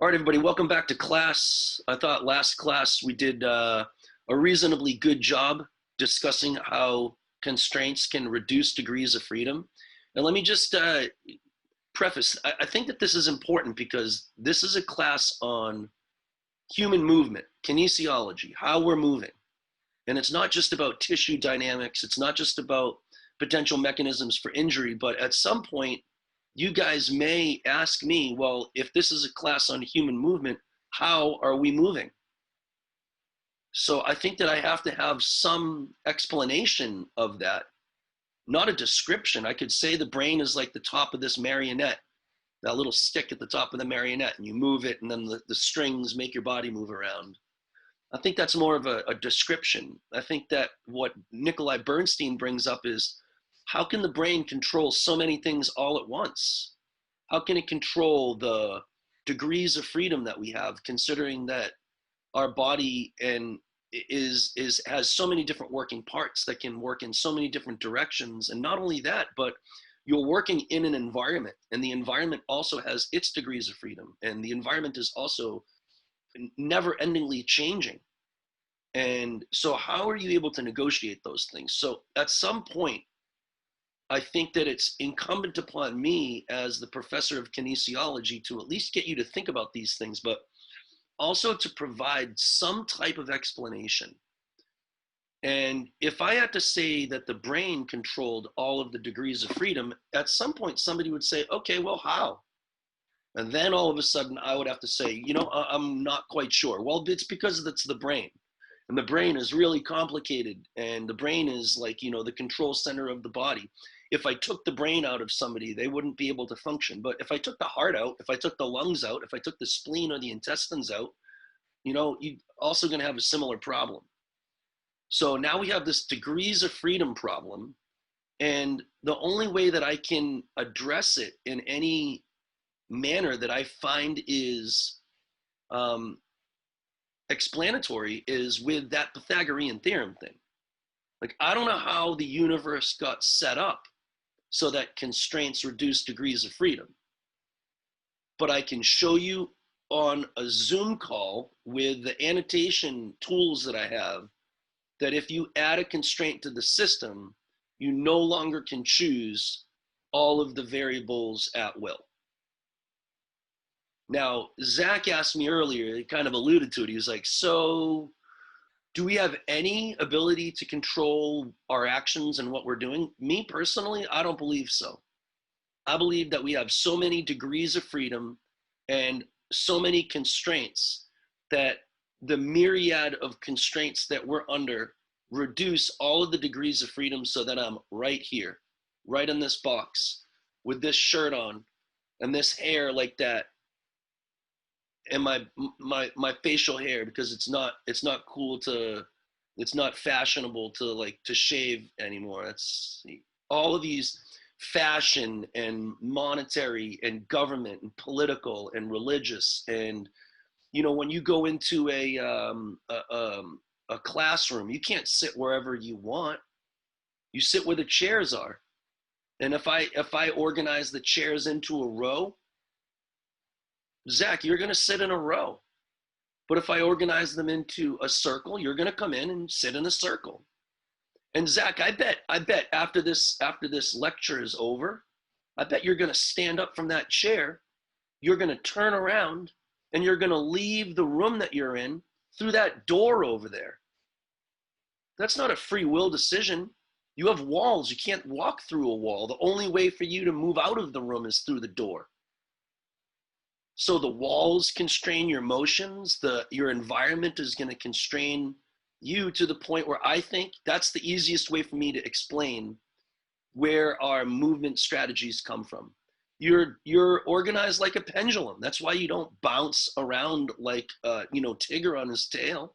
All right, everybody, welcome back to class. I thought last class we did a reasonably good job discussing how constraints can reduce degrees of freedom. And let me just preface, I think that this is important because this is a class on human movement, kinesiology, how we're moving. And it's not just about tissue dynamics. It's not just about potential mechanisms for injury, but at some point, you guys may ask me, well, if this is a class on human movement, how are we moving? So I think that I have to have some explanation of that, not a description. I could say the brain is like the top of this marionette, that little stick at the top of the marionette, and you move it, and then the strings make your body move around. I think that's more of a description. I think that what Nikolai Bernstein brings up is, how can the brain control so many things all at once? How can it control the degrees of freedom that we have, considering that our body has so many different working parts that can work in so many different directions? And not only that, but you're working in an environment, and the environment also has its degrees of freedom, and the environment is also never-endingly changing. And so how are you able to negotiate those things? So at some point, I think that it's incumbent upon me as the professor of kinesiology to at least get you to think about these things, but also to provide some type of explanation. And if I had to say that the brain controlled all of the degrees of freedom, at some point somebody would say, okay, well, how? And then all of a sudden I would have to say, I'm not quite sure. Well, it's because it's the brain. And the brain is really complicated. And the brain is like, the control center of the body. If I took the brain out of somebody, they wouldn't be able to function. But if I took the heart out, if I took the lungs out, if I took the spleen or the intestines out, you're also going to have a similar problem. So now we have this degrees of freedom problem. And the only way that I can address it in any manner that I find is explanatory is with that Pythagorean theorem thing. Like, I don't know how the universe got set up so that constraints reduce degrees of freedom, but I can show you on a Zoom call with the annotation tools that I have that if you add a constraint to the system, you no longer can choose all of the variables at will. Now, Zach asked me earlier, he kind of alluded to it. He was like, so do we have any ability to control our actions and what we're doing? Me personally, I don't believe so. I believe that we have so many degrees of freedom and so many constraints that the myriad of constraints that we're under reduce all of the degrees of freedom so that I'm right here, right in this box with this shirt on and this hair like that. And my facial hair, because it's not cool it's not fashionable to shave anymore. It's all of these fashion and monetary and government and political and religious. And when you go into a classroom, you can't sit wherever you want. You sit where the chairs are. And if I organize the chairs into a row, Zach, you're going to sit in a row. But if I organize them into a circle, you're going to come in and sit in a circle. And Zach, I bet after this lecture is over, I bet you're going to stand up from that chair. You're going to turn around and you're going to leave the room that you're in through that door over there. That's not a free will decision. You have walls. You can't walk through a wall. The only way for you to move out of the room is through the door. So the walls constrain your motions. Your environment is going to constrain you to the point where I think that's the easiest way for me to explain where our movement strategies come from. You're organized like a pendulum. That's why you don't bounce around like Tigger on his tail.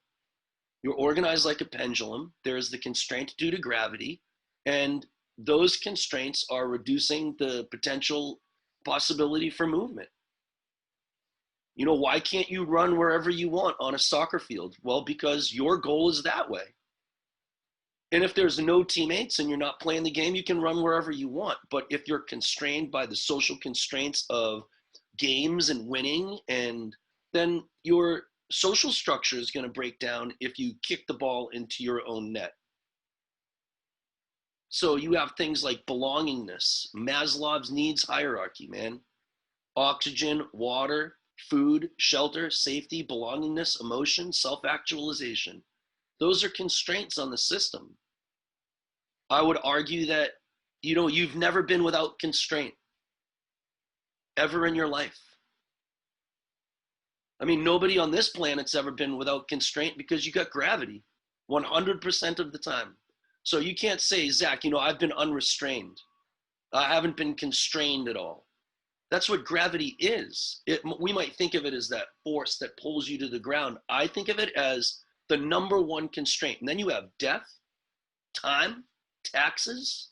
You're organized like a pendulum. There is the constraint due to gravity, and those constraints are reducing the potential possibility for movement. Why can't you run wherever you want on a soccer field? Well, because your goal is that way. And if there's no teammates and you're not playing the game, you can run wherever you want. But if you're constrained by the social constraints of games and winning and then your social structure is going to break down if you kick the ball into your own net. So you have things like belongingness, Maslow's needs hierarchy, man. Oxygen, water, food, shelter, safety, belongingness, emotion, self-actualization. Those are constraints on the system. I would argue that, you've never been without constraint ever in your life. I mean, nobody on this planet's ever been without constraint because you got gravity 100% of the time. So you can't say, Zach, I've been unrestrained. I haven't been constrained at all. That's what gravity is. We might think of it as that force that pulls you to the ground. I think of it as the number one constraint. And then you have death, time, taxes,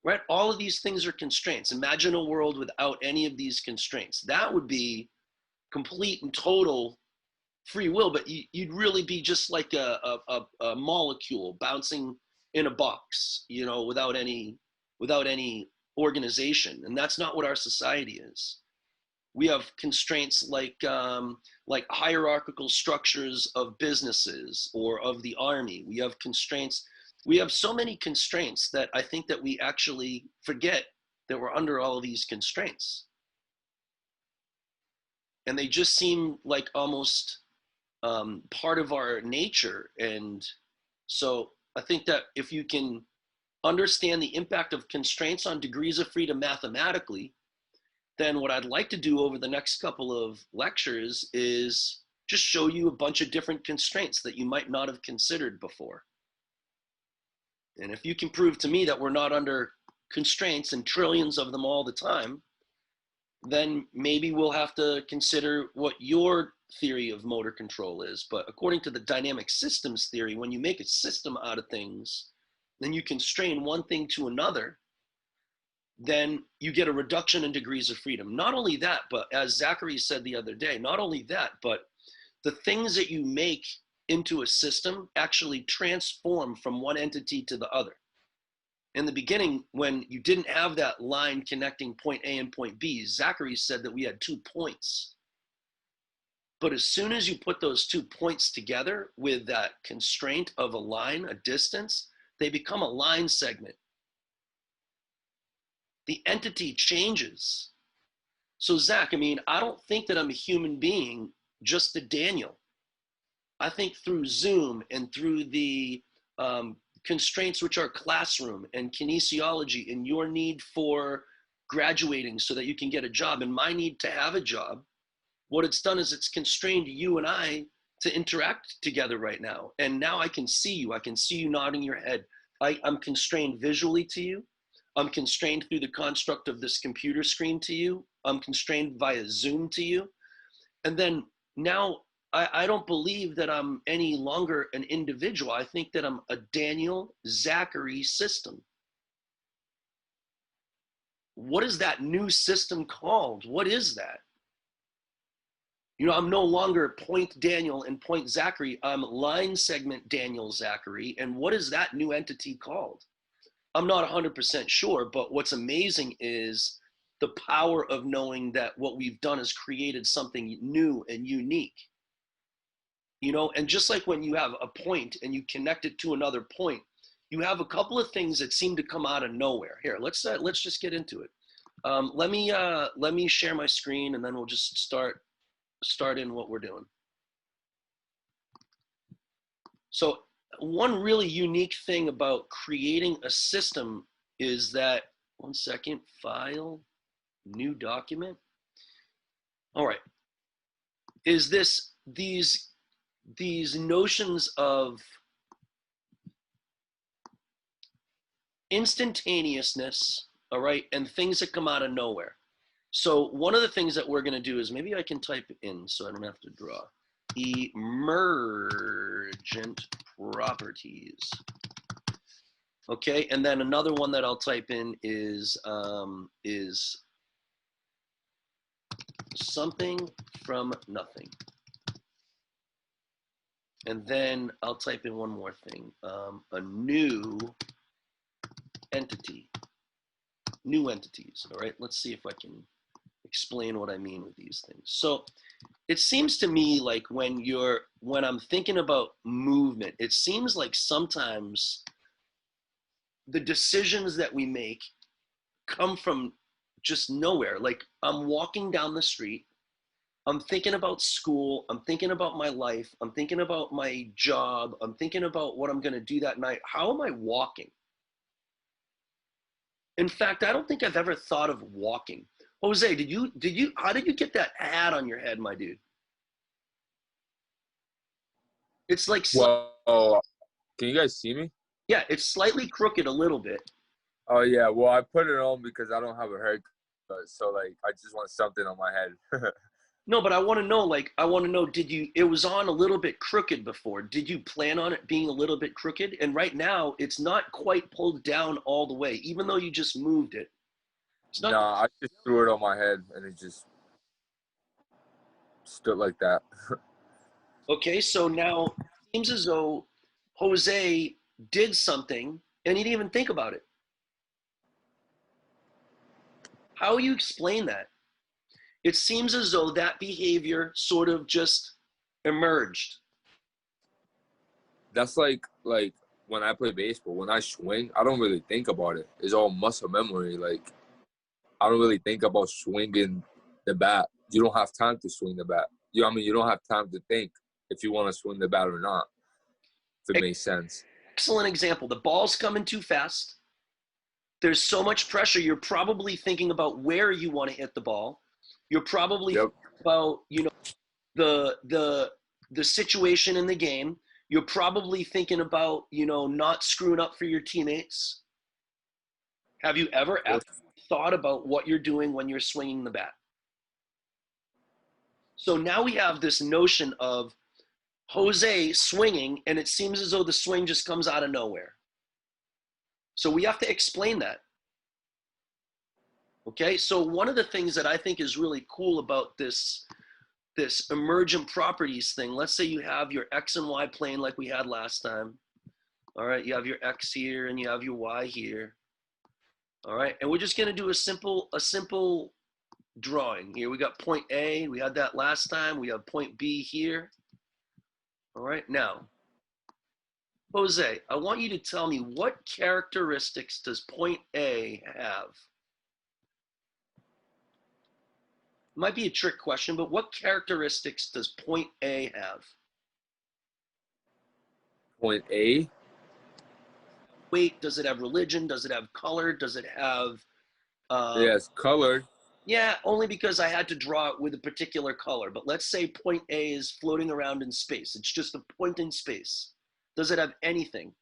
right? All of these things are constraints. Imagine a world without any of these constraints. That would be complete and total free will, but you'd really be just like a molecule bouncing in a box, without any organization. And that's not what our society is. We have constraints like hierarchical structures of businesses or of the army. We have constraints. We have so many constraints that I think that we actually forget that we're under all of these constraints. And they just seem like almost part of our nature. And so I think that if you can understand the impact of constraints on degrees of freedom mathematically, then what I'd like to do over the next couple of lectures is just show you a bunch of different constraints that you might not have considered before. And if you can prove to me that we're not under constraints and trillions of them all the time, then maybe we'll have to consider what your theory of motor control is. But according to the dynamic systems theory, when you make a system out of things, then you constrain one thing to another, then you get a reduction in degrees of freedom. Not only that, but as Zachary said the other day, not only that, but the things that you make into a system actually transform from one entity to the other. In the beginning, when you didn't have that line connecting point A and point B, Zachary said that we had 2 points. But as soon as you put those 2 points together with that constraint of a line, a distance, they become a line segment. The entity changes. So Zach, I don't think that I'm a human being, just a Daniel. I think through Zoom and through the constraints, which are classroom and kinesiology and your need for graduating so that you can get a job and my need to have a job, what it's done is it's constrained you and I to interact together right now. And now I can see you. I can see you nodding your head. I'm constrained visually to you. I'm constrained through the construct of this computer screen to you. I'm constrained via Zoom to you. And then now I don't believe that I'm any longer an individual. I think that I'm a Daniel Zachary system. What is that new system called? What is that? I'm no longer point Daniel and point Zachary. I'm line segment Daniel Zachary. And what is that new entity called? I'm not 100% sure, but what's amazing is the power of knowing that what we've done is created something new and unique. And just like when you have a point and you connect it to another point, you have a couple of things that seem to come out of nowhere. Here, let's just get into it. Let me share my screen and then we'll just start in what we're doing. So one really unique thing about creating a system is that, one second, file, new document. All right, is these notions of instantaneousness, all right, and things that come out of nowhere. So one of the things that we're going to do is, maybe I can type in so I don't have to draw. Emergent properties. Okay, and then another one that I'll type in is something from nothing. And then I'll type in one more thing, a new entity, new entities. All right, let's see if I can explain what I mean with these things. So it seems to me like when I'm thinking about movement, it seems like sometimes the decisions that we make come from just nowhere. Like I'm walking down the street, I'm thinking about school, I'm thinking about my life, I'm thinking about my job, I'm thinking about what I'm going to do that night. How am I walking? In fact, I don't think I've ever thought of walking. Jose, how did you get that hat on your head, my dude? It's like, Well, can you guys see me? yeah, it's slightly crooked a little bit. Oh yeah, well I put it on because I don't have a haircut, so like I just want something on my head. No, but I want to know, it was on a little bit crooked before. Did you plan on it being a little bit crooked? And right now, it's not quite pulled down all the way, even though you just moved it. It's not. Nah, I just threw it on my head and it just stood like that. Okay, so now it seems as though Jose did something and he didn't even think about it. How you explain that? It seems as though that behavior sort of just emerged. That's like when I play baseball, when I swing, I don't really think about it. It's all muscle memory. Like I don't really think about swinging the bat. You don't have time to swing the bat. You know what I mean? You don't have time to think if you want to swing the bat or not. If it makes sense. Excellent example. The ball's coming too fast. There's so much pressure. You're probably thinking about where you want to hit the ball. You're probably thinking about, the situation in the game. You're probably thinking about, not screwing up for your teammates. Have you ever thought about what you're doing when you're swinging the bat? So now we have this notion of Jose swinging, and it seems as though the swing just comes out of nowhere. So we have to explain that. Okay, so one of the things that I think is really cool about this emergent properties thing, let's say you have your X and Y plane like we had last time. All right, you have your X here and you have your Y here. All right, and we're just gonna do a simple drawing here. We got point A, we had that last time. We have point B here. All right, now, Jose, I want you to tell me what characteristics does point A have? Might be a trick question, but what characteristics does point A have? Point A? Weight, does it have religion? Does it have color? Does it have... Yes, colored. Yeah, only because I had to draw it with a particular color. But let's say point A is floating around in space. It's just a point in space. Does it have anything?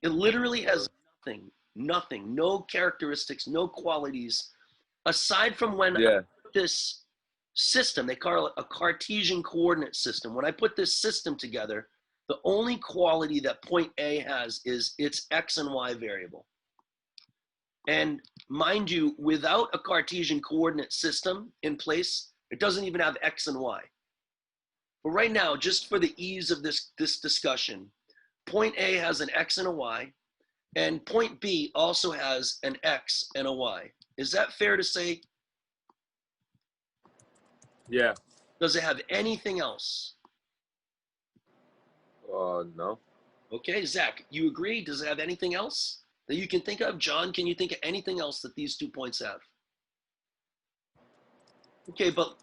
It literally has nothing, no characteristics, no qualities, aside from when I put this system, they call it a Cartesian coordinate system. When I put this system together, the only quality that point A has is its X and Y variable. And mind you, without a Cartesian coordinate system in place, it doesn't even have X and Y. But right now, just for the ease of this discussion, point A has an X and a Y, and point B also has an X and a Y. Is that fair to say? Yeah. Does it have anything else? No. Okay, Zach, you agree? Does it have anything else that you can think of? John, can you think of anything else that these 2 points have? Okay, but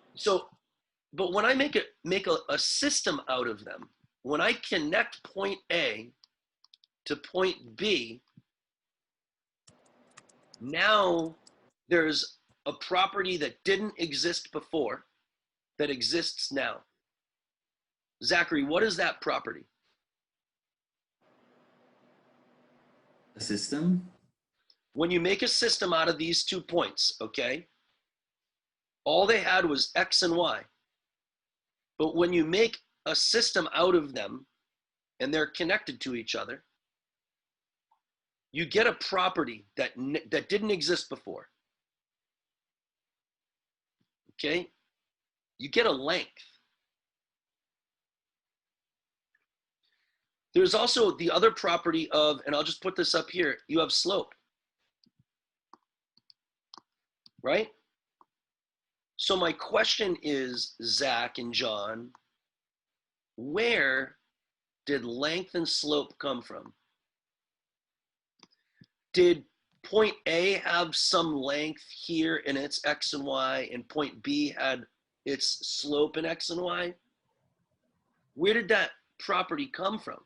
when I make a system out of them, when I connect point A to point B, now there's a property that didn't exist before that exists now. Zachary, what is that property? A system? When you make a system out of these 2 points, okay, all they had was X and Y. But when you make a system out of them and they're connected to each other, you get a property that didn't exist before. Okay? You get a length. There's also the other property of, and I'll just put this up here, you have slope, right? So my question is, Zach and John, where did length and slope come from? Did point A have some length here in its X and Y, and point B had its slope in X and Y? Where did that property come from?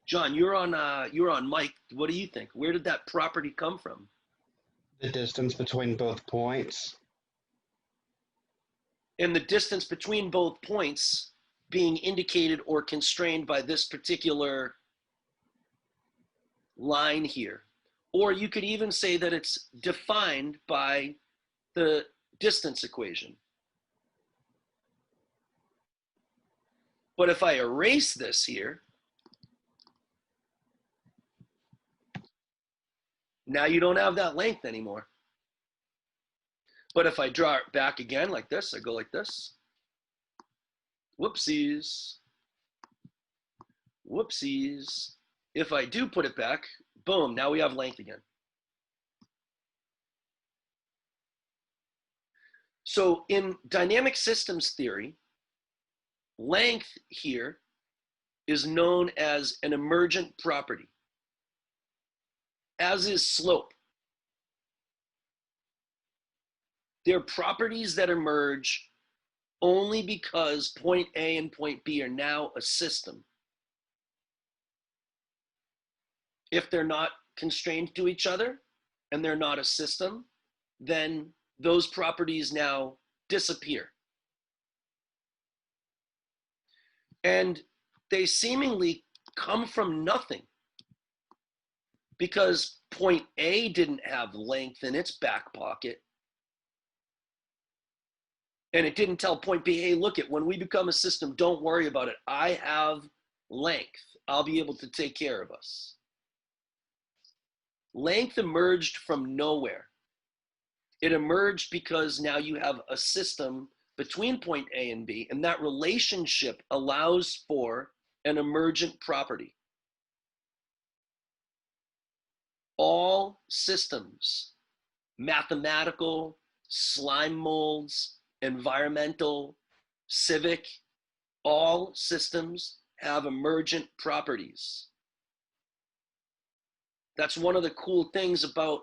John, you're on mic. What do you think? Where did that property come from? The distance between both points. And the distance between both points being indicated or constrained by this particular line here. Or you could even say that it's defined by the distance equation. But if I erase this here, now you don't have that length anymore. But if I draw it back again like this, I go like this. Whoopsies. Whoopsies. If I do put it back, boom, now we have length again. So in dynamic systems theory, length here is known as an emergent property, as is slope. They're properties that emerge only because point A and point B are now a system. If they're not constrained to each other and they're not a system, then those properties now disappear. And they seemingly come from nothing, because point A didn't have length in its back pocket. And it didn't tell point B, hey, look it, when we become a system, don't worry about it. I have length. I'll be able to take care of us. Length emerged from nowhere. It emerged because now you have a system between point A and B, and that relationship allows for an emergent property. All systems, mathematical, slime molds, environmental, civic, all systems have emergent properties. That's one of the cool things about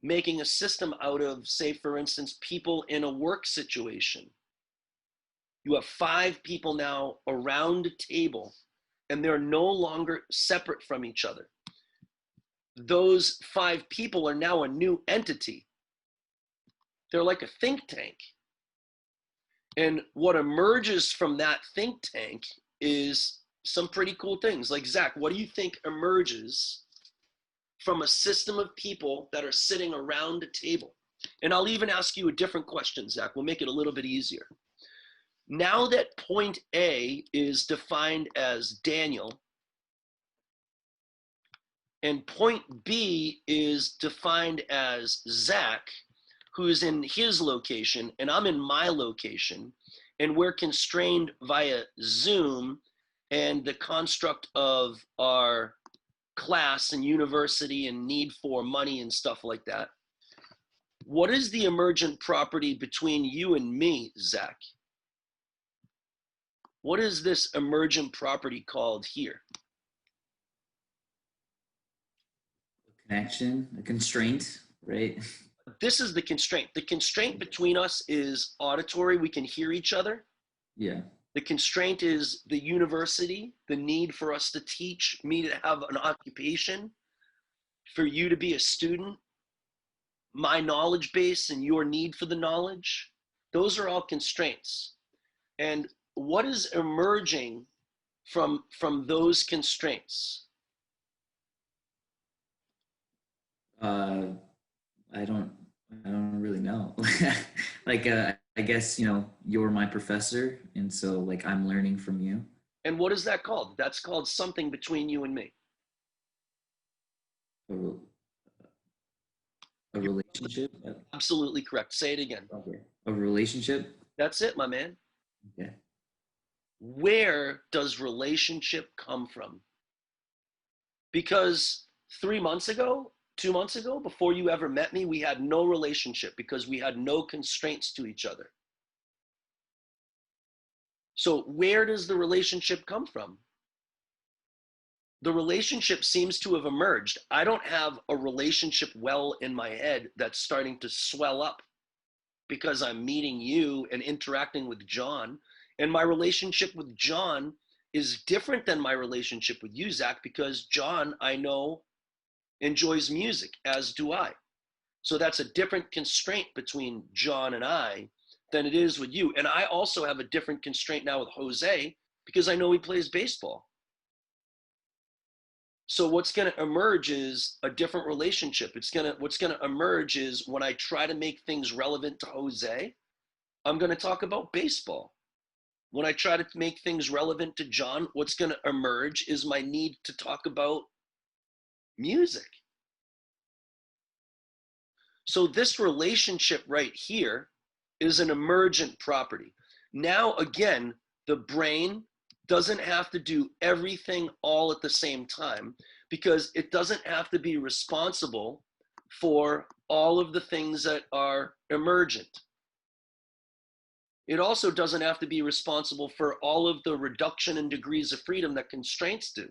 making a system out of, say, for instance, people in a work situation. You have 5 people now around a table, and they're no longer separate from each other. Those 5 people are now a new entity. They're like a think tank. And what emerges from that think tank is some pretty cool things. Like, Zach, what do you think emerges from a system of people that are sitting around a table? And I'll even ask you a different question, Zach. We'll make it a little bit easier. Now that point A is defined as Daniel, and point B is defined as Zach, who's in his location, and I'm in my location, and we're constrained via Zoom and the construct of our class and university and need for money and stuff like that. What is the emergent property between you and me, Zach? What is this emergent property called here? Connection, a constraint, right? This is the constraint. The constraint between us is auditory. We can hear each other. Yeah. The constraint is the university, the need for us to teach, me to have an occupation, for you to be a student, my knowledge base and your need for the knowledge. Those are all constraints. And what is emerging from those constraints? I don't really know. Like, I guess, you're my professor, and so like I'm learning from you. And what is that called? That's called something between you and me. A relationship. Absolutely correct. Say it again. Okay. A relationship? That's it, my man. Okay. Where does relationship come from? Because 3 months ago, 2 months ago, before you ever met me, we had no relationship because we had no constraints to each other. So where does the relationship come from? The relationship seems to have emerged. I don't have a relationship well in my head that's starting to swell up because I'm meeting you and interacting with John. And my relationship with John is different than my relationship with you, Zach, because John, I know, enjoys music, as do I. So that's a different constraint between John and I than it is with you. And I also have a different constraint now with Jose because I know he plays baseball. So what's going to emerge is a different relationship. What's going to emerge is when I try to make things relevant to Jose, I'm going to talk about baseball. When I try to make things relevant to John, what's going to emerge is my need to talk about music. So this relationship right here is an emergent property. Now, again, the brain doesn't have to do everything all at the same time because it doesn't have to be responsible for all of the things that are emergent. It also doesn't have to be responsible for all of the reduction in degrees of freedom that constraints do.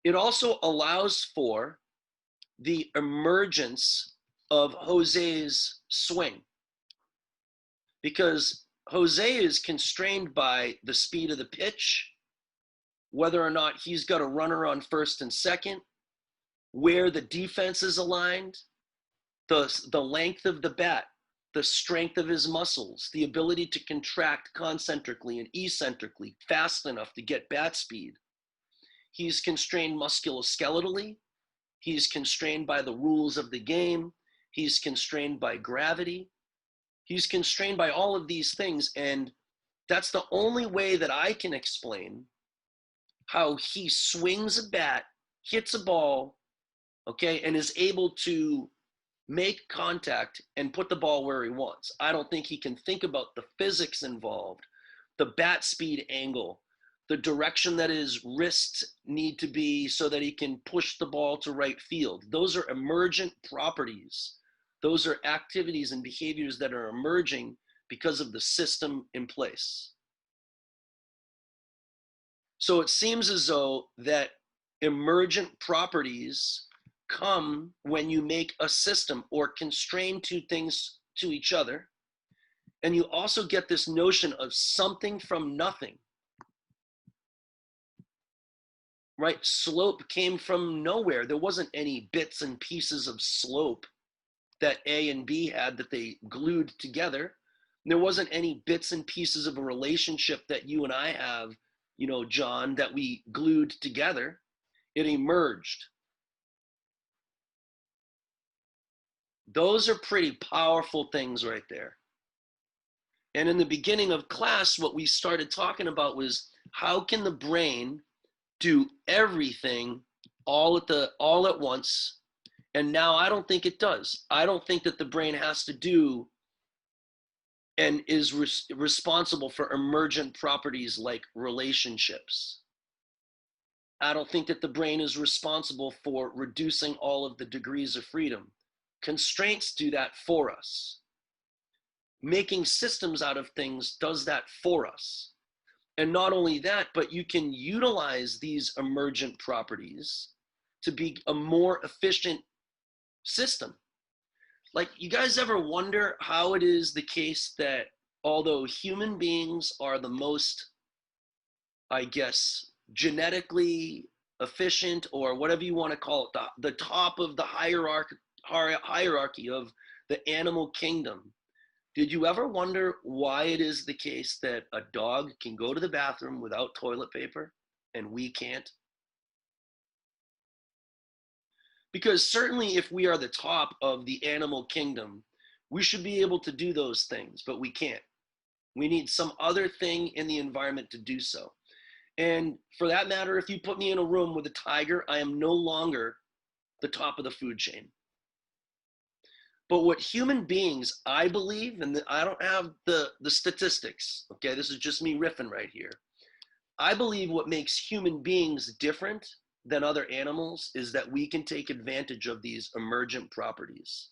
It also allows for the emergence of Jose's swing because Jose is constrained by the speed of the pitch, whether or not he's got a runner on first and second, where the defense is aligned, the length of the bat, the strength of his muscles, the ability to contract concentrically and eccentrically fast enough to get bat speed. He's constrained musculoskeletally. He's constrained by the rules of the game. He's constrained by gravity. He's constrained by all of these things. And that's the only way that I can explain how he swings a bat, hits a ball, okay, and is able to make contact and put the ball where he wants. I don't think he can think about the physics involved, the bat speed angle, the direction that his wrists need to be so that he can push the ball to right field. Those are emergent properties. Those are activities and behaviors that are emerging because of the system in place. So it seems as though that emergent properties come when you make a system or constrain two things to each other. And you also get this notion of something from nothing. Right? Slope came from nowhere. There wasn't any bits and pieces of slope that A and B had that they glued together. There wasn't any bits and pieces of a relationship that you and I have, you know, John, that we glued together. It emerged. Those are pretty powerful things right there. And in the beginning of class, what we started talking about was how can the brain do everything all at once? And now I don't think it does. I don't think that the brain has to do and is responsible for emergent properties like relationships. I don't think that the brain is responsible for reducing all of the degrees of freedom. Constraints do that for us. Making systems out of things does that for us. And not only that, but you can utilize these emergent properties to be a more efficient system. Like, you guys ever wonder how it is the case that although human beings are the most, I guess, genetically efficient, or whatever you want to call it, the top of the hierarchy of the animal kingdom, did you ever wonder why it is the case that a dog can go to the bathroom without toilet paper and we can't? Because certainly if we are the top of the animal kingdom, we should be able to do those things, but we can't. We need some other thing in the environment to do so. And for that matter, if you put me in a room with a tiger, I am no longer the top of the food chain. But what human beings, I believe, and I don't have the statistics, okay, this is just me riffing right here. I believe what makes human beings different than other animals is that we can take advantage of these emergent properties.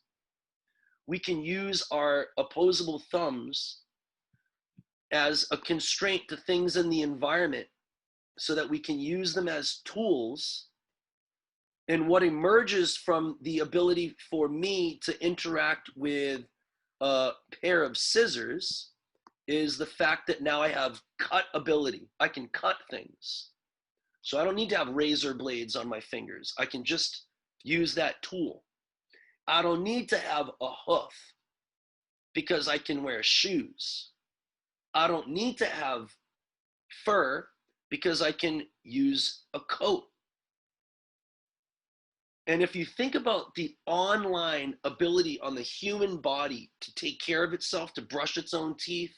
We can use our opposable thumbs as a constraint to things in the environment so that we can use them as tools. And what emerges from the ability for me to interact with a pair of scissors is the fact that now I have cut ability. I can cut things. So I don't need to have razor blades on my fingers. I can just use that tool. I don't need to have a hoof because I can wear shoes. I don't need to have fur because I can use a coat. And if you think about the online ability on the human body to take care of itself, to brush its own teeth,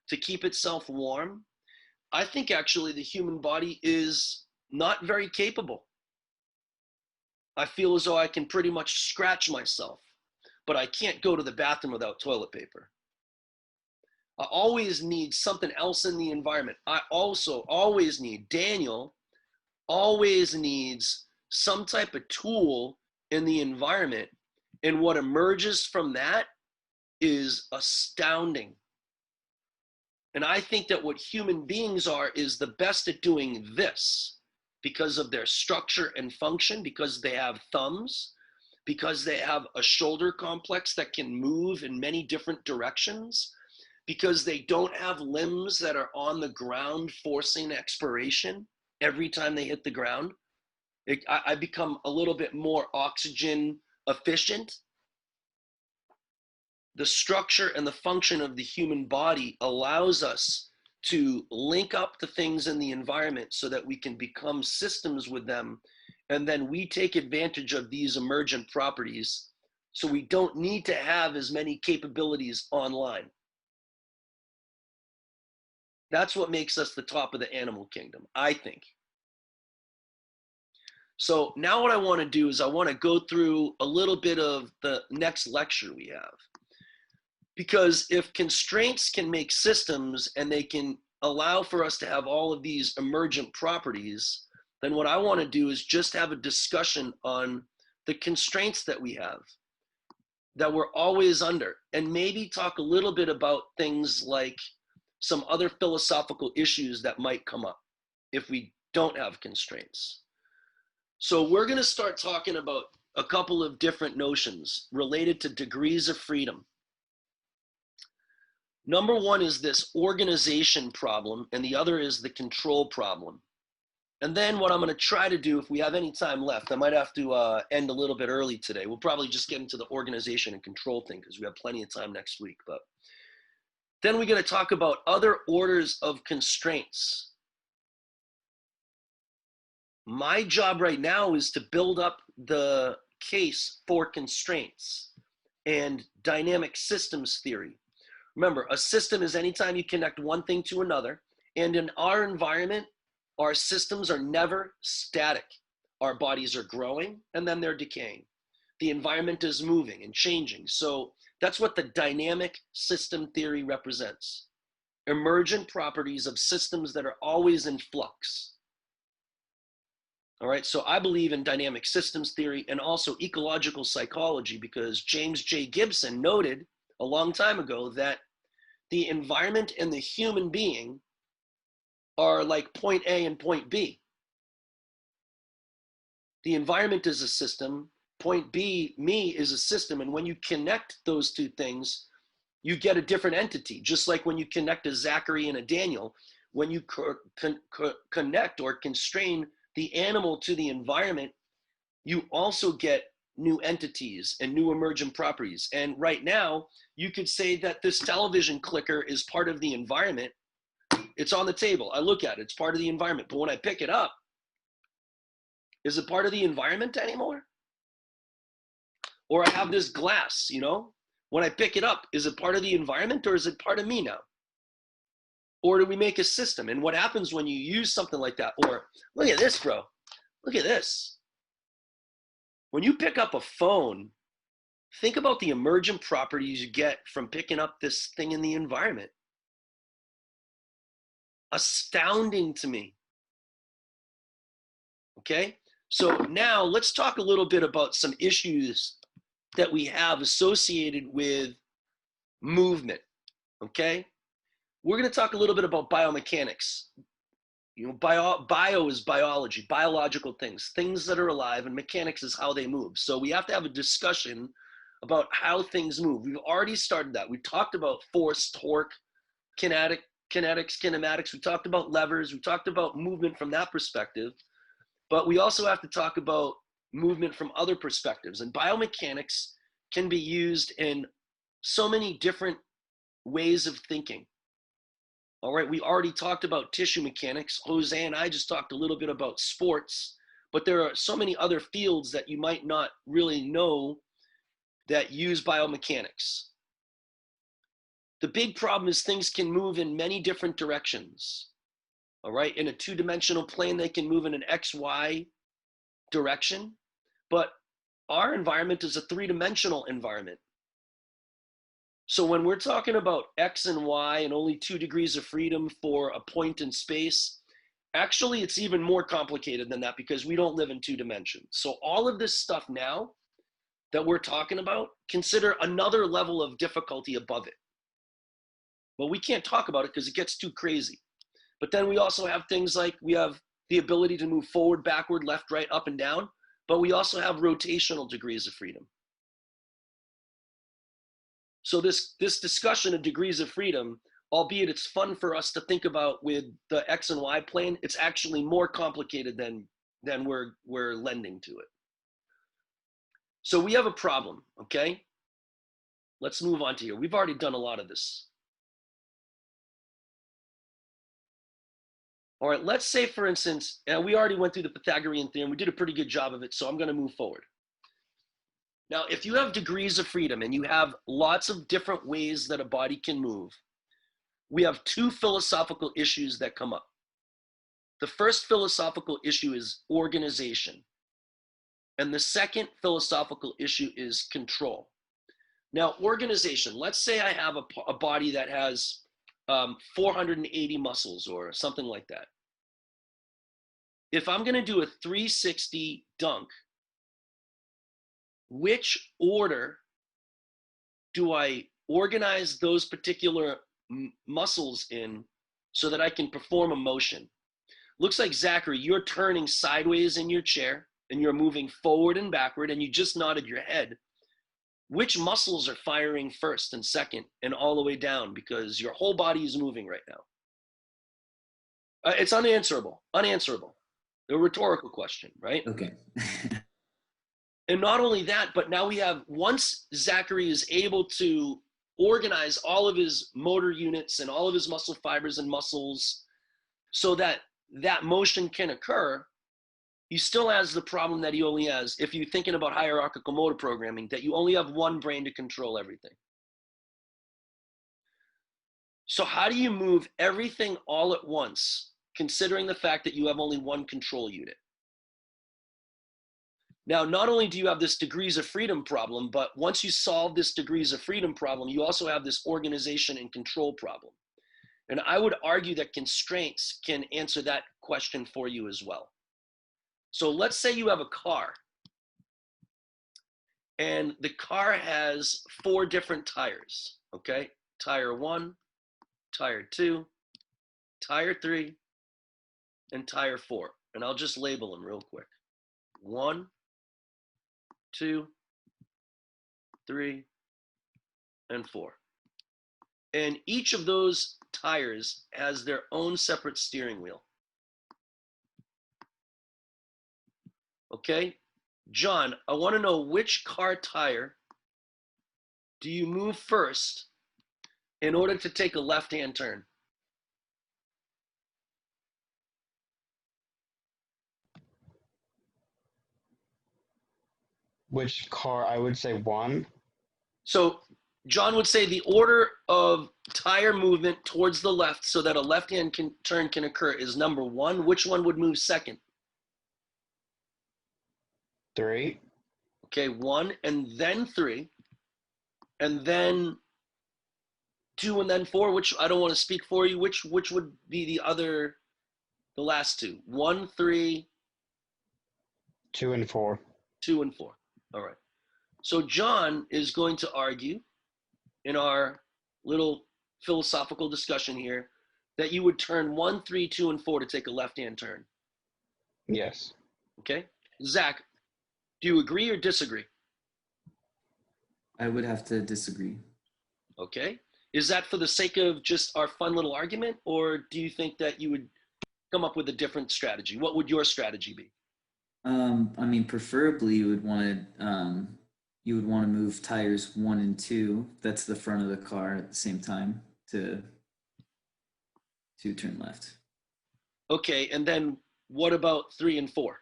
to keep itself warm, I think actually the human body is not very capable. I feel as though I can pretty much scratch myself, but I can't go to the bathroom without toilet paper. I always need something else in the environment. I also always need, Daniel always needs some type of tool in the environment. And what emerges from that is astounding. And I think that what human beings are is the best at doing this because of their structure and function, because they have thumbs, because they have a shoulder complex that can move in many different directions, because they don't have limbs that are on the ground forcing expiration every time they hit the ground. I become a little bit more oxygen efficient. The structure and the function of the human body allows us to link up the things in the environment so that we can become systems with them. And then we take advantage of these emergent properties so we don't need to have as many capabilities online. That's what makes us the top of the animal kingdom, I think. So now what I want to do is I want to go through a little bit of the next lecture we have. Because if constraints can make systems and they can allow for us to have all of these emergent properties, then what I want to do is just have a discussion on the constraints that we have, that we're always under, and maybe talk a little bit about things like some other philosophical issues that might come up if we don't have constraints. So we're going to start talking about a couple of different notions related to degrees of freedom. Number one is this organization problem, and the other is the control problem. And then what I'm going to try to do, if we have any time left, I might have to end a little bit early today. We'll probably just get into the organization and control thing because we have plenty of time next week. But then we're going to talk about other orders of constraints. My job right now is to build up the case for constraints and dynamic systems theory. Remember, a system is anytime you connect one thing to another. And in our environment, our systems are never static. Our bodies are growing and then they're decaying. The environment is moving and changing. So that's what the dynamic system theory represents. Emergent properties of systems that are always in flux. All right, so I believe in dynamic systems theory and also ecological psychology because James J. Gibson noted a long time ago that the environment and the human being are like point A and point B. The environment is a system, point B, me, is a system, and when you connect those two things, you get a different entity, just like when you connect a Zachary and a Daniel, when you connect or constrain the animal to the environment, you also get new entities and new emergent properties. And right now, you could say that this television clicker is part of the environment. It's on the table. I look at it. It's part of the environment. But when I pick it up, is it part of the environment anymore? Or I have this glass, you know? When I pick it up, is it part of the environment or is it part of me now? Or do we make a system? And what happens when you use something like that? Or look at this, bro. Look at this. When you pick up a phone, Think about the emergent properties you get from picking up this thing in the environment. Astounding to me. Okay, so now let's talk a little bit about some issues that we have associated with movement. Okay, we're going to talk a little bit about biomechanics. You know, bio is biology, biological things that are alive, and mechanics is how they move. So we have to have a discussion about how things move. We've already started that. We talked about force, torque, kinetics, kinematics. We talked about levers. We talked about movement from that perspective. But we also have to talk about movement from other perspectives. And biomechanics can be used in so many different ways of thinking. All right, we already talked about tissue mechanics. Jose and I just talked a little bit about sports, but there are so many other fields that you might not really know that use biomechanics. The big problem is things can move in many different directions. All right, in a two-dimensional plane, they can move in an XY direction, but our environment is a three-dimensional environment. So when we're talking about X and Y and only 2 degrees of freedom for a point in space, actually it's even more complicated than that because we don't live in 2 dimensions. So all of this stuff now that we're talking about, consider another level of difficulty above it. But we can't talk about it because it gets too crazy. But then we also have things like we have the ability to move forward, backward, left, right, up, and down, but we also have rotational degrees of freedom. So this discussion of degrees of freedom, albeit it's fun for us to think about with the X and Y plane, it's actually more complicated than we're lending to it. So we have a problem, okay? Let's move on to here. We've already done a lot of this. All right, let's say, for instance, we already went through the Pythagorean theorem. We did a pretty good job of it, so I'm going to move forward. Now, if you have degrees of freedom and you have lots of different ways that a body can move, we have 2 philosophical issues that come up. The first philosophical issue is organization. And the second philosophical issue is control. Now, organization, let's say I have a body that has 480 muscles or something like that. If I'm going to do a 360 dunk, which order do I organize those particular muscles in so that I can perform a motion? Looks like, Zachary, you're turning sideways in your chair and you're moving forward and backward and you just nodded your head. Which muscles are firing first and second and all the way down, because your whole body is moving right now? It's unanswerable. A rhetorical question, right? Okay. And not only that, but now we have, once Zachary is able to organize all of his motor units and all of his muscle fibers and muscles so that that motion can occur, he still has the problem that he only has, if you're thinking about hierarchical motor programming, that you only have one brain to control everything. So how do you move everything all at once, considering the fact that you have only one control unit? Now, not only do you have this degrees of freedom problem, but once you solve this degrees of freedom problem, you also have this organization and control problem. And I would argue that constraints can answer that question for you as well. So let's say you have a car, and the car has 4 different tires, okay? Tire 1, tire 2, tire 3, and tire 4. And I'll just label them real quick. 1, 2, 3, and 4. And each of those tires has their own separate steering wheel. Okay, John, I want to know, which car tire do you move first in order to take a left-hand turn? Which car? I would say 1. So John would say the order of tire movement towards the left so that a left-hand turn can occur is number 1. Which one would move second? 3. Okay, 1 and then 3. and then 2 and then 4, which I don't want to speak for you. Which would be the last two? 1, 3, 2 and 4. 2 and 4. All right. So John is going to argue in our little philosophical discussion here that you would turn 1, 3, 2, and 4 to take a left-hand turn. Yes. Okay. Zach, do you agree or disagree? I would have to disagree. Okay. Is that for the sake of just our fun little argument, or do you think that you would come up with a different strategy? What would your strategy be? I mean, preferably you would want to move tires 1 and 2. That's the front of the car at the same time to turn left. Okay, and then what about 3 and 4?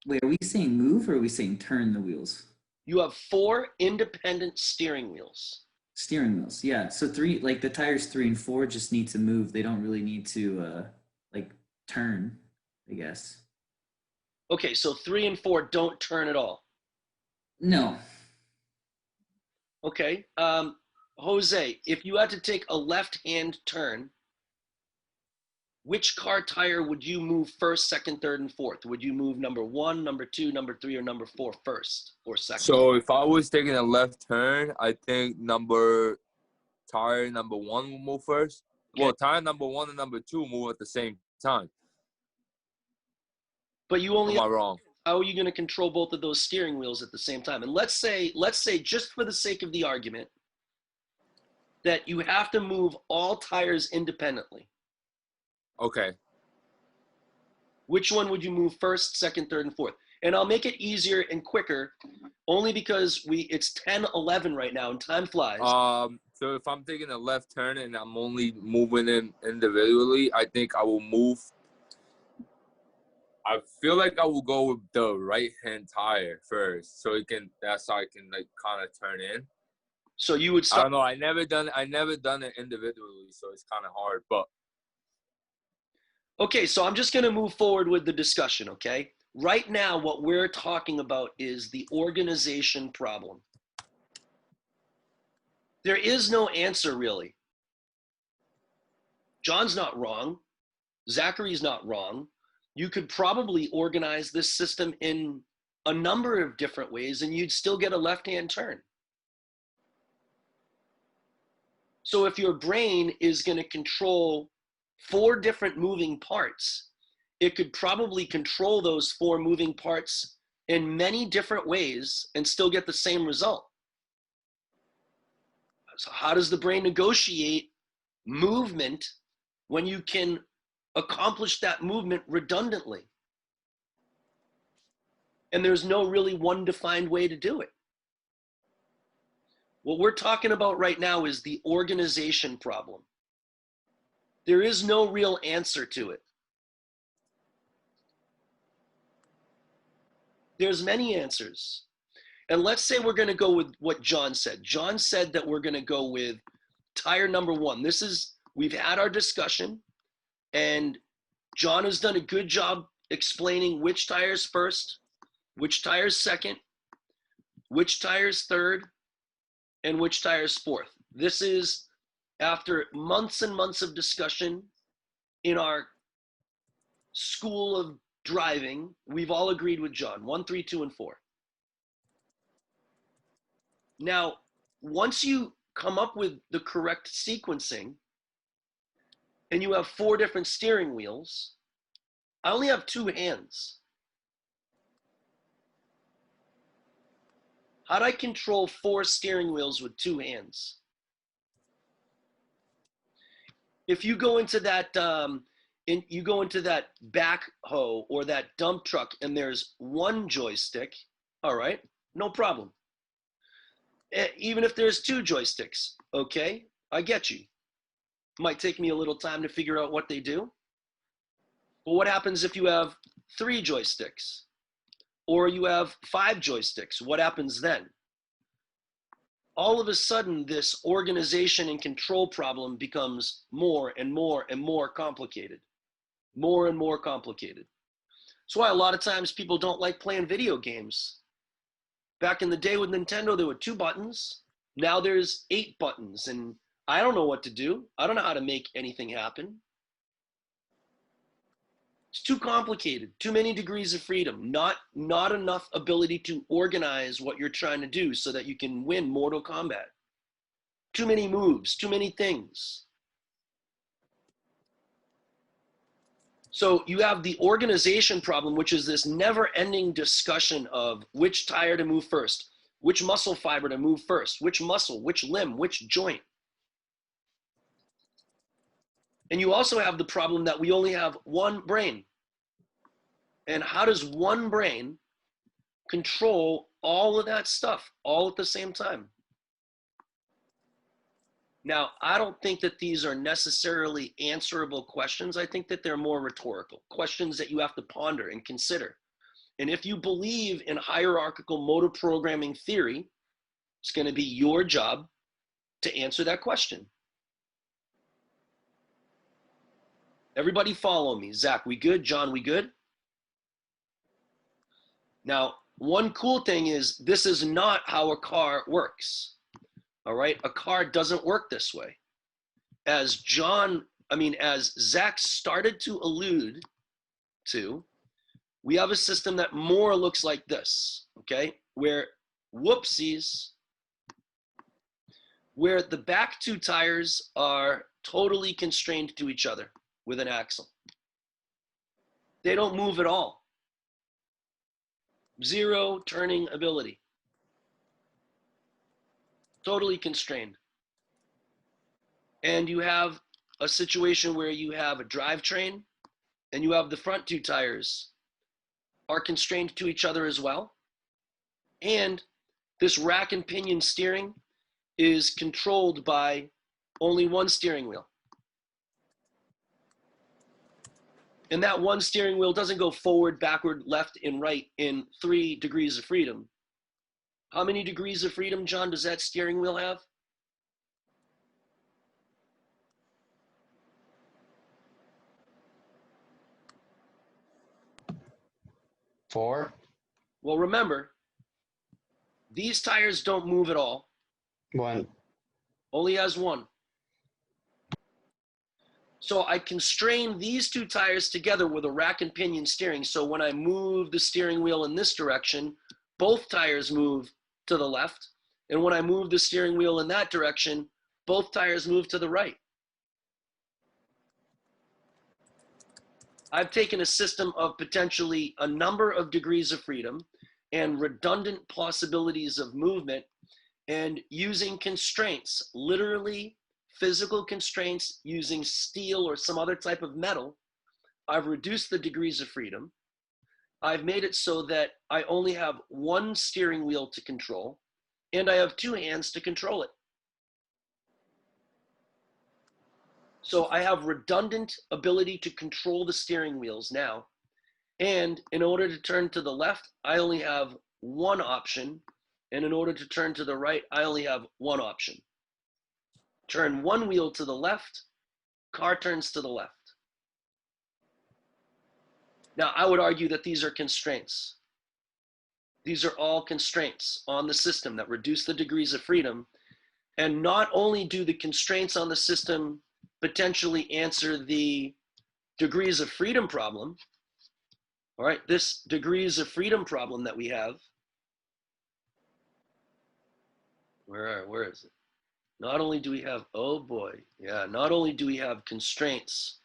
Wait, are we saying move or are we saying turn the wheels? You have 4 independent steering wheels. Steering wheels, yeah. So 3, like the tires 3 and 4 just need to move. They don't really need to like turn, I guess. Okay, so 3 and 4 don't turn at all. No. Okay, Jose, if you had to take a left-hand turn, which car tire would you move first, second, third, and fourth? Would you move number 1, number 2, number 3, or number 4 first or second? So if I was taking a left turn, I think tire number 1 will move first. Okay. Well, tire number 1 and number 2 move at the same time. But you only Am I wrong? How are you going to control both of those steering wheels at the same time? And let's say just for the sake of the argument that you have to move all tires independently. Okay. Which one would you move first, second, third, and fourth? And I'll make it easier and quicker only because it's 10:11 right now and time flies. So if I'm taking a left turn and I'm only moving them individually, I think I will move. I feel like I will go with the right-hand tire first, so that's how I can like kind of turn in. So you would I start. don't know. I never done it individually, so it's kind of hard. But Okay, so I'm just going to move forward with the discussion, okay? Right now, what we're talking about is the organization problem. There is no answer, really. John's not wrong. Zachary's not wrong. You could probably organize this system in a number of different ways, and you'd still get a left-hand turn. So if your brain is going to control 4 different moving parts, it could probably control those 4 moving parts in many different ways and still get the same result. So how does the brain negotiate movement when you can accomplish that movement redundantly? And there's no really one defined way to do it. What we're talking about right now is the organization problem. There is no real answer to it. There's many answers. And let's say we're going to go with what John said. John said that we're going to go with tire number 1. We've had our discussion, and John has done a good job explaining which tire's first, which tire's second, which tire's third, and which tire's fourth. This is after months and months of discussion in our school of driving. We've all agreed with John, 1, 3, 2, and 4. Now, once you come up with the correct sequencing and you have 4 different steering wheels, I only have 2 hands. How'd I control 4 steering wheels with 2 hands? If you go into that backhoe or that dump truck and there's 1 joystick, all right, no problem. Even if there's 2 joysticks, okay, I get you. Might take me a little time to figure out what they do. But what happens if you have 3 joysticks? Or you have 5 joysticks? What happens then? All of a sudden, this organization and control problem becomes more and more and more complicated. More and more complicated. That's why a lot of times people don't like playing video games. Back in the day with Nintendo, there were 2 buttons. Now there's 8 buttons, and I don't know what to do. I don't know how to make anything happen. It's too complicated, too many degrees of freedom, not enough ability to organize what you're trying to do so that you can win Mortal Kombat. Too many moves, too many things. So you have the organization problem, which is this never-ending discussion of which tire to move first, which muscle fiber to move first, which muscle, which limb, which joint. And you also have the problem that we only have one brain. And how does one brain control all of that stuff all at the same time? Now, I don't think that these are necessarily answerable questions. I think that they're more rhetorical questions that you have to ponder and consider. And if you believe in hierarchical motor programming theory, it's going to be your job to answer that question. Everybody follow me. Zach, we good? John, we good? Now, one cool thing is this is not how a car works. All right, a car doesn't work this way. As Zach started to allude to, we have a system that more looks like this, okay? Where the back 2 tires are totally constrained to each other with an axle. They don't move at all. 0 turning ability. Totally constrained. And you have a situation where you have a drivetrain and you have the front 2 tires are constrained to each other as well. And this rack and pinion steering is controlled by only one steering wheel. And that one steering wheel doesn't go forward, backward, left, and right in 3 degrees of freedom. How many degrees of freedom, John, does that steering wheel have? 4. Well, remember, these tires don't move at all. 1. Only has 1. So I constrain these 2 tires together with a rack and pinion steering. So when I move the steering wheel in this direction, both tires move to the left. And when I move the steering wheel in that direction, both tires move to the right. I've taken a system of potentially a number of degrees of freedom and redundant possibilities of movement, and using constraints, literally physical constraints using steel or some other type of metal, I've reduced the degrees of freedom. I've made it so that I only have one steering wheel to control, and I have 2 hands to control it. So I have redundant ability to control the steering wheels now. And in order to turn to the left, I only have one option. And in order to turn to the right, I only have one option. Turn one wheel to the left, car turns to the left. Now, I would argue that these are constraints. These are all constraints on the system that reduce the degrees of freedom. And not only do the constraints on the system potentially answer the degrees of freedom problem, all right, this degrees of freedom problem that we have, where is it? Not only do we have, oh boy, yeah, not only do we have constraints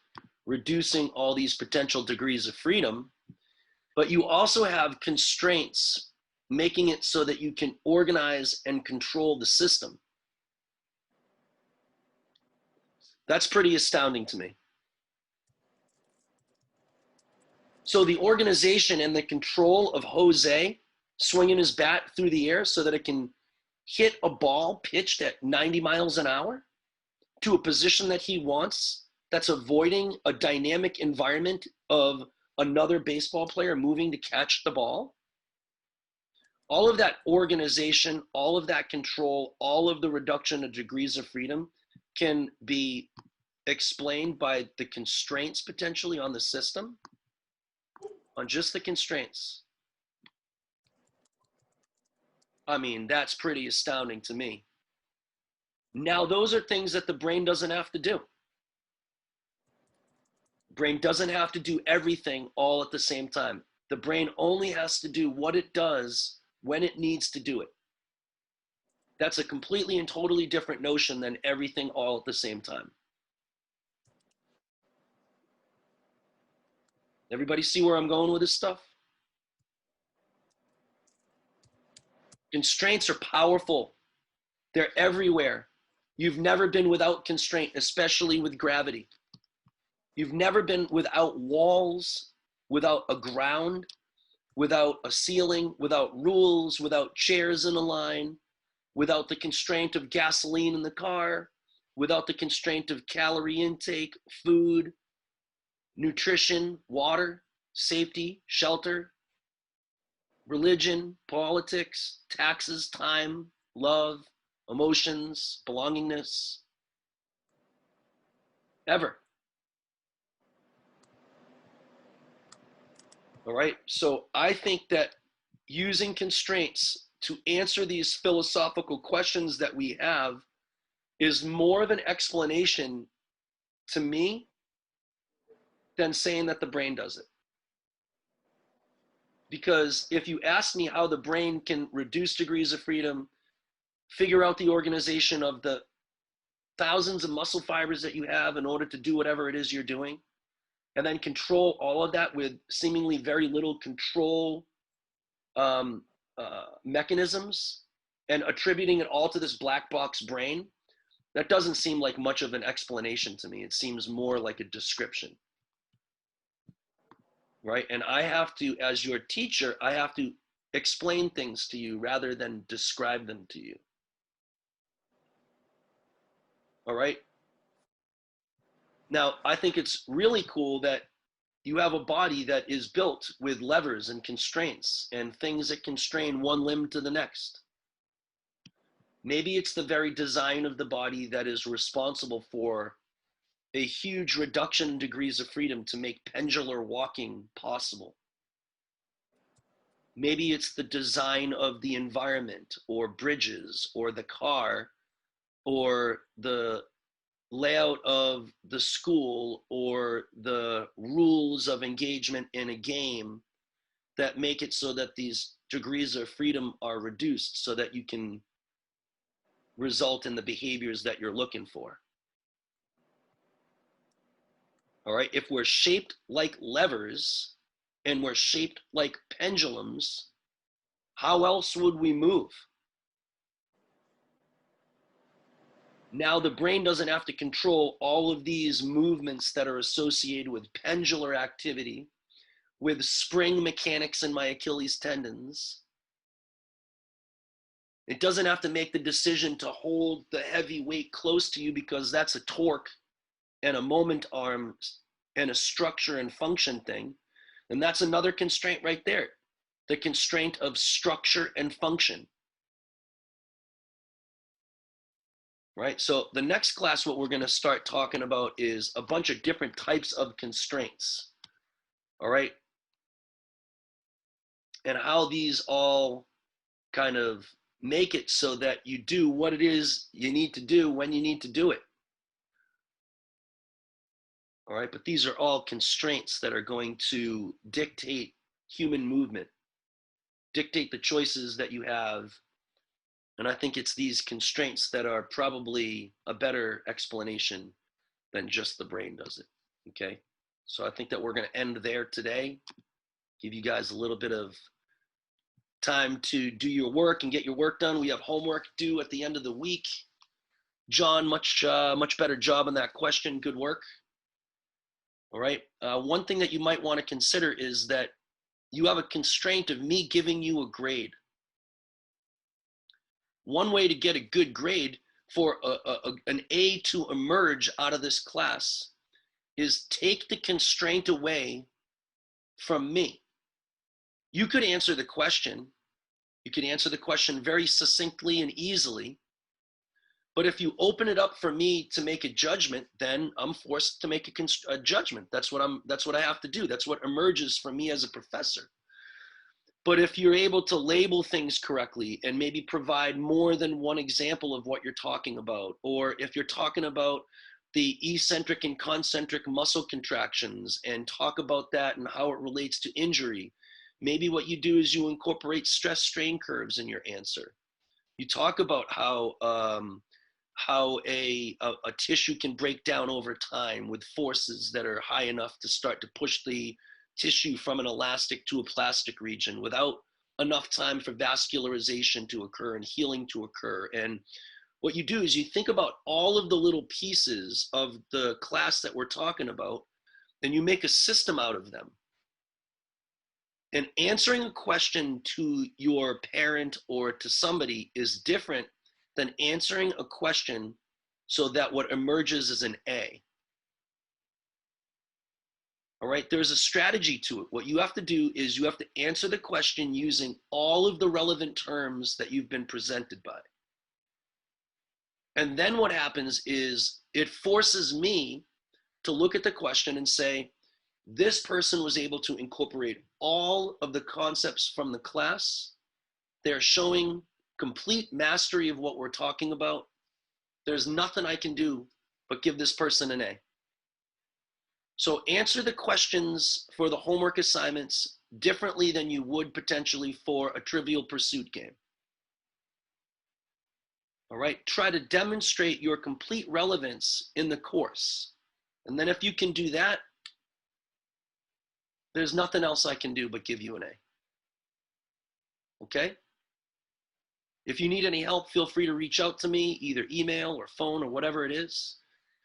reducing all these potential degrees of freedom, but you also have constraints making it so that you can organize and control the system. That's pretty astounding to me. So the organization and the control of Jose swinging his bat through the air so that it can hit a ball pitched at 90 miles an hour to a position that he wants, that's avoiding a dynamic environment of another baseball player moving to catch the ball. All of that organization, all of that control, all of the reduction of degrees of freedom can be explained by the constraints potentially on the system, on just the constraints. I mean, that's pretty astounding to me. Now, those are things that the brain doesn't have to do. Brain doesn't have to do everything all at the same time. The brain only has to do what it does when it needs to do it. That's a completely and totally different notion than everything all at the same time. Everybody see where I'm going with this stuff? Constraints are powerful. They're everywhere. You've never been without constraint, especially with gravity. You've never been without walls, without a ground, without a ceiling, without rules, without chairs in a line, without the constraint of gasoline in the car, without the constraint of calorie intake, food, nutrition, water, safety, shelter, religion, politics, taxes, time, love, emotions, belongingness, ever. All right, so I think that using constraints to answer these philosophical questions that we have is more of an explanation to me than saying that the brain does it. Because if you ask me how the brain can reduce degrees of freedom, figure out the organization of the thousands of muscle fibers that you have in order to do whatever it is you're doing, and then control all of that with seemingly very little control mechanisms, and attributing it all to this black box brain, that doesn't seem like much of an explanation to me. It seems more like a description, right? And I have to, as your teacher, I have to explain things to you rather than describe them to you. All right? Now, I think it's really cool that you have a body that is built with levers and constraints and things that constrain one limb to the next. Maybe it's the very design of the body that is responsible for a huge reduction in degrees of freedom to make pendular walking possible. Maybe it's the design of the environment or bridges or the car or the layout of the school or the rules of engagement in a game that make it so that these degrees of freedom are reduced so that you can result in the behaviors that you're looking for. All right, if we're shaped like levers and we're shaped like pendulums, how else would we move? Now the brain doesn't have to control all of these movements that are associated with pendular activity, with spring mechanics in my Achilles tendons. It doesn't have to make the decision to hold the heavy weight close to you because that's a torque and a moment arm and a structure and function thing. And that's another constraint right there, the constraint of structure and function. Right? So the next class, what we're going to start talking about is a bunch of different types of constraints. All right? And how these all kind of make it so that you do what it is you need to do when you need to do it. All right? But these are all constraints that are going to dictate human movement, dictate the choices that you have. And I think it's these constraints that are probably a better explanation than just the brain does it, okay? So I think that we're gonna end there today, give you guys a little bit of time to do your work and get your work done. We have homework due at the end of the week. John, much better job on that question, good work. All right, one thing that you might wanna consider is that you have a constraint of me giving you a grade. One way to get a good grade for an A to emerge out of this class is take the constraint away from me. You could answer the question. You could answer the question very succinctly and easily. But if you open it up for me to make a judgment, then I'm forced to make a judgment. That's what I have to do. That's what emerges from me as a professor. But if you're able to label things correctly and maybe provide more than one example of what you're talking about, or if you're talking about the eccentric and concentric muscle contractions and talk about that and how it relates to injury, maybe what you do is you incorporate stress strain curves in your answer. You talk about how a tissue can break down over time with forces that are high enough to start to push the tissue from an elastic to a plastic region without enough time for vascularization to occur and healing to occur. And what you do is you think about all of the little pieces of the class that we're talking about, and you make a system out of them. And answering a question to your parent or to somebody is different than answering a question so that what emerges is an A. All right, there's a strategy to it. What you have to do is you have to answer the question using all of the relevant terms that you've been presented by. And then what happens is it forces me to look at the question and say, this person was able to incorporate all of the concepts from the class. They're showing complete mastery of what we're talking about. There's nothing I can do but give this person an A. So answer the questions for the homework assignments differently than you would potentially for a Trivial Pursuit game. All right, try to demonstrate your complete relevance in the course. And then if you can do that, there's nothing else I can do but give you an A. Okay? If you need any help, feel free to reach out to me, either email or phone or whatever it is.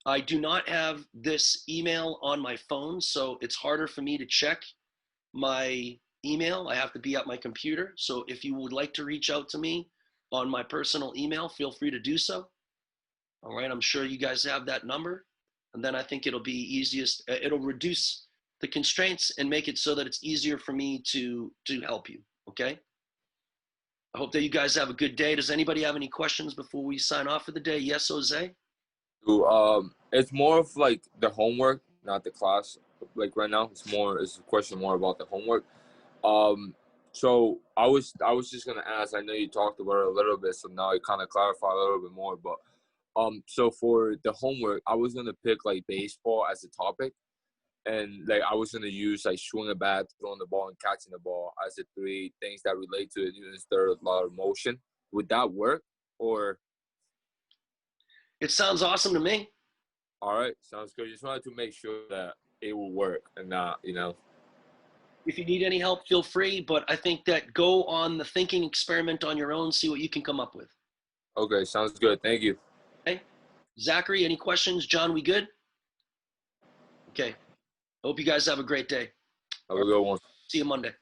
I do not have this email on my phone, so it's harder for me to check my email. I have to be at my computer. So if you would like to reach out to me on my personal email, feel free to do so. All right, I'm sure you guys have that number. And then I think it'll be easiest, it'll reduce the constraints and make it so that it's easier for me to help you, okay? I hope that you guys have a good day. Does anybody have any questions before we sign off for the day? Yes, Jose? It's more of like the homework, not the class. Like right now, it's a question more about the homework. So I was just gonna ask. I know you talked about it a little bit, so now you kind of clarify a little bit more. But so for the homework, I was gonna pick like baseball as a topic, and like I was gonna use like swing a bat, throwing the ball, and catching the ball as the three things that relate to it. There's a lot of motion. Would that work? Or It sounds awesome to me. all right, sounds good. Just wanted to make sure that it will work and not, If you need any help, feel free, but I think that go on the thinking experiment on your own, see what you can come up with. Okay, sounds good. Thank you. Okay. Zachary, any questions? John, we good? Okay. Hope you guys have a great day. Have a good one. See you Monday.